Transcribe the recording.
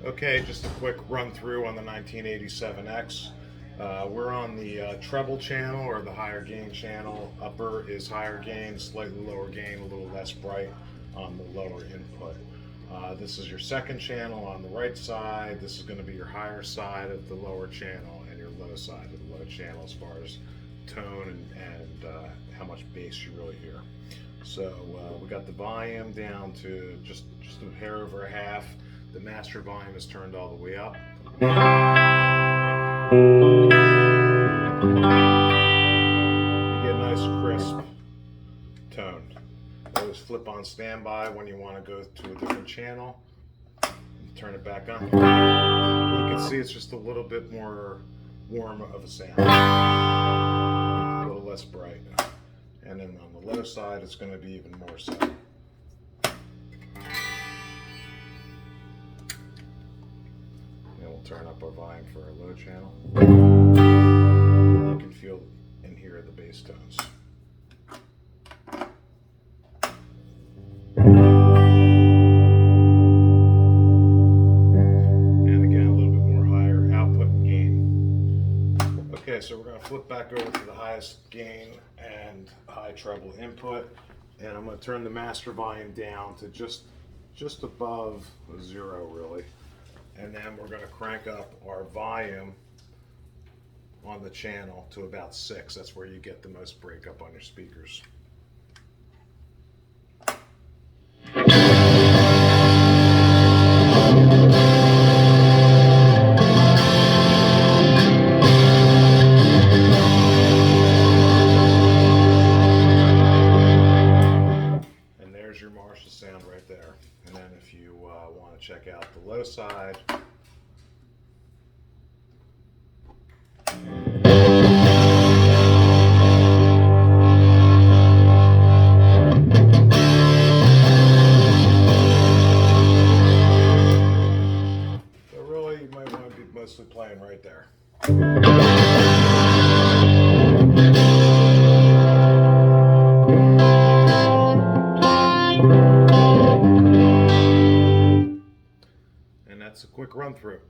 Okay, just a quick run through on the 1987X. We're on the treble channel or the higher gain channel. Upper is higher gain, slightly lower gain, a little less bright on the lower input. This is your second channel on the right side. This is going to be your higher side of the lower channel and your low side of the low channel as far as tone and how much bass you really hear. So we got the volume down to just a hair over a half. The master volume is turned all the way up. You get a nice crisp tone. Always flip on standby when you want to go to a different channel. Turn it back on. You can see it's just a little bit more warm of a sound. A little less bright. And then on the low side, it's going to be even more so. We'll turn up our volume for our low channel. You can feel and hear the bass tones. And again, a little bit more higher output and gain. Okay, so we're going to flip back over to the highest gain and high treble input. And I'm going to turn the master volume down to just above 0, really. And then we're going to crank up our volume on the channel to about 6. That's where you get the most breakup on your speakers. And there's your Marshall sound right there. And then if you want to check out the low side, so really you might want to be mostly playing right there. And that's a quick run through.